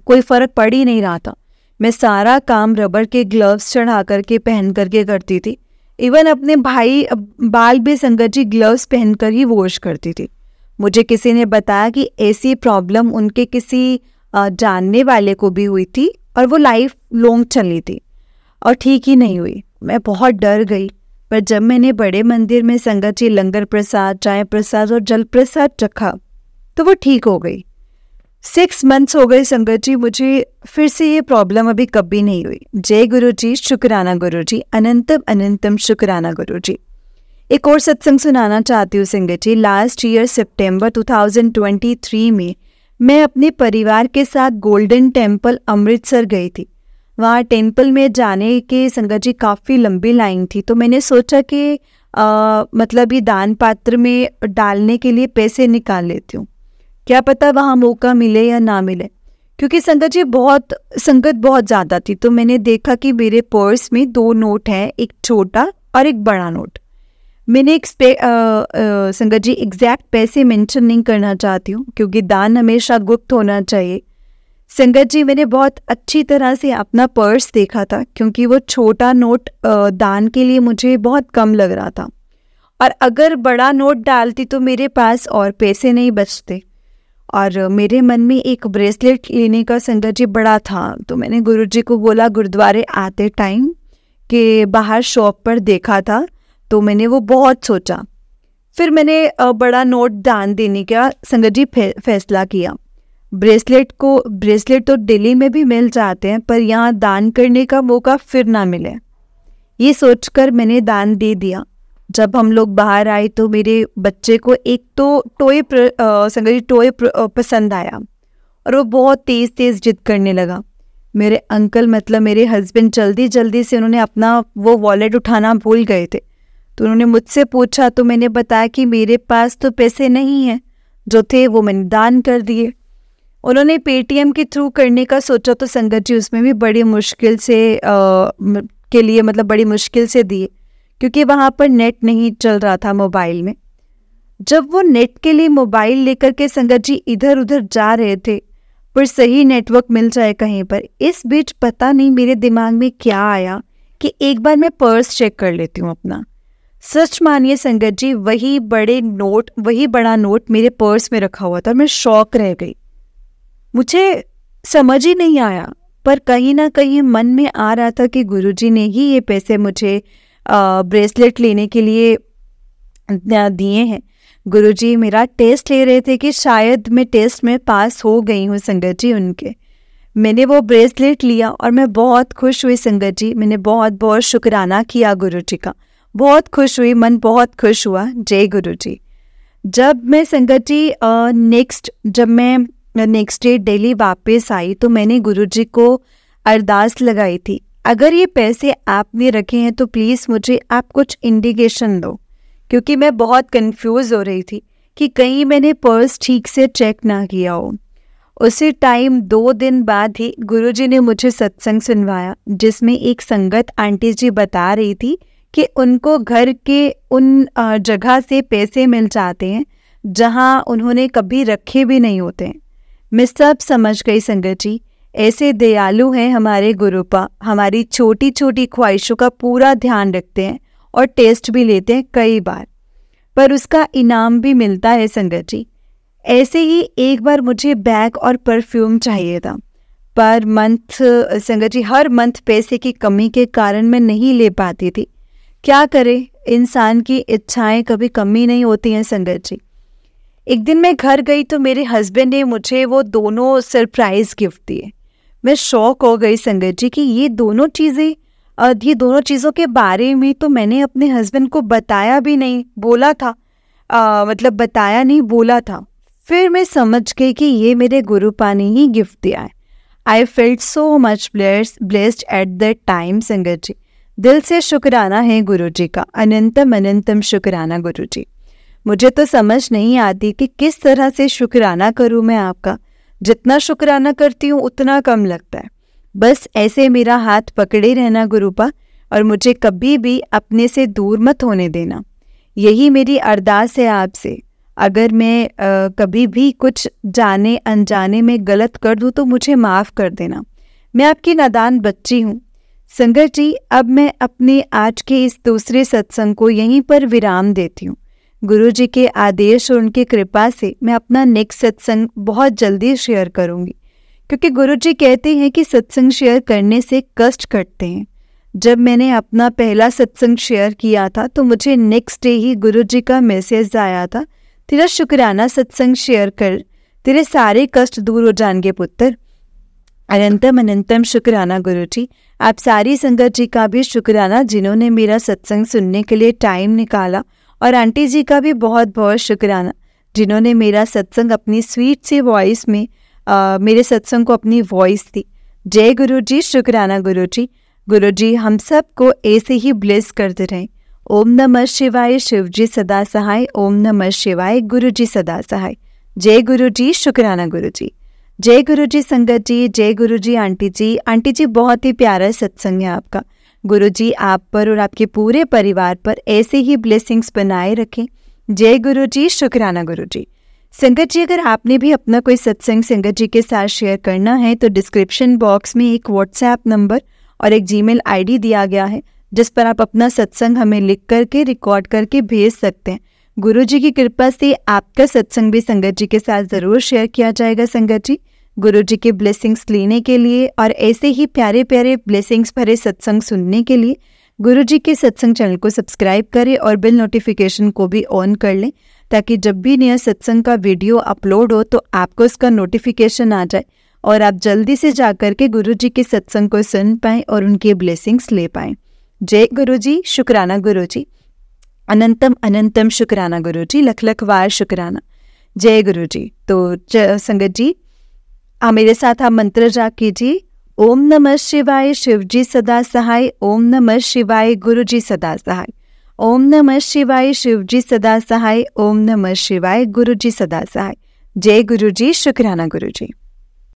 कोई फ़र्क पड़ ही नहीं रहा था। मैं सारा काम रबर के ग्लव्स चढ़ा करके पहन करके करती थी। इवन अपने भाई बाल भी संगत जी ग्लव्स पहनकर ही वॉश करती थी। मुझे किसी ने बताया कि ऐसी प्रॉब्लम उनके किसी जानने वाले को भी हुई थी और वो लाइफ लॉन्ग चली थी और ठीक ही नहीं हुई। मैं बहुत डर गई, पर जब मैंने बड़े मंदिर में संगत जी लंगर प्रसाद, चाय प्रसाद और जल प्रसाद चखा तो वो ठीक हो गई। 6 मंथ्स हो गए संगत जी, मुझे फिर से ये प्रॉब्लम अभी कभी नहीं हुई। जय गुरु जी, शुक्राना गुरु जी, अनंतम अनंतम शुक्राना गुरु जी। एक और सत्संग सुनाना चाहती हूँ संगत जी। लास्ट ईयर सितंबर 2023 में मैं अपने परिवार के साथ गोल्डन टेम्पल अमृतसर गई थी। वहाँ टेम्पल में जाने के संगत जी काफ़ी लंबी लाइन थी, तो मैंने सोचा कि ये दान पात्र में डालने के लिए पैसे निकाल लेती हूँ, क्या पता वहाँ मौका मिले या ना मिले। क्योंकि संगत जी संगत बहुत ज़्यादा थी, तो मैंने देखा कि मेरे पर्स में 2 नोट हैं, एक छोटा और एक बड़ा नोट। मैंने संगत जी एग्जैक्ट पैसे मेंशन नहीं करना चाहती हूँ क्योंकि दान हमेशा गुप्त होना चाहिए। संगत जी मैंने बहुत अच्छी तरह से अपना पर्स देखा था क्योंकि वो छोटा नोट दान के लिए मुझे बहुत कम लग रहा था, और अगर बड़ा नोट डालती तो मेरे पास और पैसे नहीं बचते। और मेरे मन में एक ब्रेसलेट लेने का संगत जी बड़ा था, तो मैंने गुरुजी को बोला गुरुद्वारे आते टाइम के बाहर शॉप पर देखा था, तो मैंने वो बहुत सोचा। फिर मैंने बड़ा नोट दान देने का संगत जी फैसला किया। ब्रेसलेट तो दिल्ली में भी मिल जाते हैं, पर यहाँ दान करने का मौका फिर ना मिले, ये सोचकर मैंने दान दे दिया। जब हम लोग बाहर आए तो मेरे बच्चे को एक तो टॉय पसंद आया और वो बहुत तेज़ जिद करने लगा। मेरे अंकल मेरे हस्बैंड जल्दी से उन्होंने अपना वो वॉलेट उठाना भूल गए थे, तो उन्होंने मुझसे पूछा, तो मैंने बताया कि मेरे पास तो पैसे नहीं हैं, जो थे वो मैंने दान कर दिए। उन्होंने पेटीएम के थ्रू करने का सोचा, तो संगत जी उसमें भी बड़ी मुश्किल से दिए क्योंकि वहाँ पर नेट नहीं चल रहा था मोबाइल में। जब वो नेट के लिए मोबाइल लेकर के संगत जी इधर उधर जा रहे थे पर सही नेटवर्क मिल जाए कहीं पर, इस बीच पता नहीं मेरे दिमाग में क्या आया कि एक बार मैं पर्स चेक कर लेती हूँ अपना। सच मानिए संगत जी वही बड़ा नोट मेरे पर्स में रखा हुआ था और मैं शॉक रह गई। मुझे समझ ही नहीं आया, पर कहीं ना कहीं मन में आ रहा था कि गुरुजी ने ही ये पैसे मुझे ब्रेसलेट लेने के लिए दिए हैं। गुरुजी मेरा टेस्ट ले रहे थे कि शायद मैं टेस्ट में पास हो गई हूँ संगत जी उनके। मैंने वो ब्रेसलेट लिया और मैं बहुत खुश हुई संगत जी। मैंने बहुत बहुत शुक्राना किया गुरुजी का, बहुत खुश हुई, मन बहुत खुश हुआ। जय गुरुजी। जब मैं संगत जी जब मैं नेक्स्ट डे दिल्ली वापस आई तो मैंने गुरुजी को अरदास लगाई थी, अगर ये पैसे आपने रखे हैं तो प्लीज़ मुझे आप कुछ इंडिकेशन दो, क्योंकि मैं बहुत कंफ्यूज हो रही थी कि कहीं मैंने पर्स ठीक से चेक ना किया हो। उसी टाइम 2 दिन बाद ही गुरुजी ने मुझे सत्संग सुनवाया, जिसमें एक संगत आंटी जी बता रही थी कि उनको घर के उन जगह से पैसे मिल जाते हैं जहां उन्होंने कभी रखे भी नहीं होते हैं। मैं सब समझ गई संगत जी। ऐसे दयालु हैं हमारे गुरुपा, हमारी छोटी छोटी ख्वाहिशों का पूरा ध्यान रखते हैं और टेस्ट भी लेते हैं कई बार, पर उसका इनाम भी मिलता है संगत जी। ऐसे ही एक बार मुझे बैग और परफ्यूम चाहिए था, पर मंथ संगत जी हर मंथ पैसे की कमी के कारण मैं नहीं ले पाती थी। क्या करे, इंसान की इच्छाएं कभी कमी नहीं होती हैं संगत जी। एक दिन मैं घर गई तो मेरे हस्बैंड ने मुझे वो दोनों सरप्राइज गिफ्ट दिए। मैं शॉक हो गई संगत जी कि ये दोनों चीज़ों के बारे में तो मैंने अपने हस्बैंड को बताया भी नहीं, बोला था मतलब बताया नहीं, बोला था। फिर मैं समझ गई कि ये मेरे गुरुपा ने ही गिफ्ट दिया है। I felt so much blessed at that time संगत जी। दिल से शुक्राना है गुरु जी का, अनंतम अनंतम शुक्राना गुरु जी। मुझे तो समझ नहीं आती कि किस तरह से शुक्राना करूं मैं आपका। जितना शुक्राना करती हूँ उतना कम लगता है। बस ऐसे मेरा हाथ पकड़े रहना गुरुपा, और मुझे कभी भी अपने से दूर मत होने देना। यही मेरी अरदास है आपसे। अगर मैं कभी भी कुछ जाने अनजाने में गलत कर दूँ तो मुझे माफ़ कर देना। मैं आपकी नादान बच्ची हूँ संगत जी। अब मैं अपने आज के इस दूसरे सत्संग को यहीं पर विराम देती हूँ। गुरु जी के आदेश और उनकी कृपा से मैं अपना नेक्स्ट सत्संग बहुत जल्दी शेयर करूँगी, क्योंकि गुरु जी कहते हैं कि सत्संग शेयर करने से कष्ट कटते हैं। जब मैंने अपना पहला सत्संग शेयर किया था तो मुझे नेक्स्ट डे ही गुरु जी का मैसेज आया था, तेरा शुक्राना सत्संग शेयर कर, तेरे सारे कष्ट दूर हो जाएंगे पुत्र। अनंतम अनंतम शुक्राना गुरु जी। आप सारी संगत जी का भी शुक्राना जिन्होंने मेरा सत्संग सुनने के लिए टाइम निकाला, और आंटी जी का भी बहुत बहुत शुक्राना जिन्होंने मेरा सत्संग अपनी स्वीट सी वॉइस में मेरे सत्संग को अपनी वॉइस दी। जय गुरु जी, शुक्राना गुरु जी। गुरु जी हम सबको ऐसे ही ब्लेस करते रहें। ओम नमः शिवाय, शिव जी सदा सहाय। ओम नमः शिवाय, गुरु जी सदा सहाय। जय गुरु जी, शुक्राना गुरु जी। जय गुरु जी संगत जी, जय गुरु जी आंटी जी। आंटी जी बहुत ही प्यारा सत्संग है आपका। गुरु जी आप पर और आपके पूरे परिवार पर ऐसे ही ब्लेसिंग्स बनाए रखें। जय गुरु जी, शुक्राना गुरु जी। संगत जी अगर आपने भी अपना कोई सत्संग संगत जी के साथ शेयर करना है तो डिस्क्रिप्शन बॉक्स में एक व्हाट्सएप नंबर और एक जीमेल आईडी दिया गया है, जिस पर आप अपना सत्संग हमें लिख करके रिकॉर्ड करके भेज सकते हैं। गुरु जी की कृपा से आपका सत्संग भी संगत जी के साथ ज़रूर शेयर किया जाएगा। संगत जी गुरु जी के ब्लेसिंग्स लेने के लिए और ऐसे ही प्यारे प्यारे ब्लेसिंग्स भरे सत्संग सुनने के लिए गुरु जी के सत्संग चैनल को सब्सक्राइब करें और बेल नोटिफिकेशन को भी ऑन कर लें, ताकि जब भी नया सत्संग का वीडियो अपलोड हो तो आपको उसका नोटिफिकेशन आ जाए और आप जल्दी से जाकर के गुरु जी के सत्संग को सुन पाएँ और उनके ब्लेसिंग्स ले पाएँ। जय गुरु जी, शुक्राना गुरु जी। अनंतम अनंतम शुक्राना गुरु जी, लख लख वार शुक्राना। जय गुरु जी। तो संगत जी मेरे साथ आप मंत्र जाप कीजिए। ओम नमः शिवाय, शिव जी सदा सहाय। ओम नमः शिवाय, गुरु जी सदा सहाय। ओम नमः शिवाय, शिव जी सदा सहाय। ओम नमः शिवाय, गुरु जी सदा सहाय। जय गुरु जी, शुक्राना गुरु जी।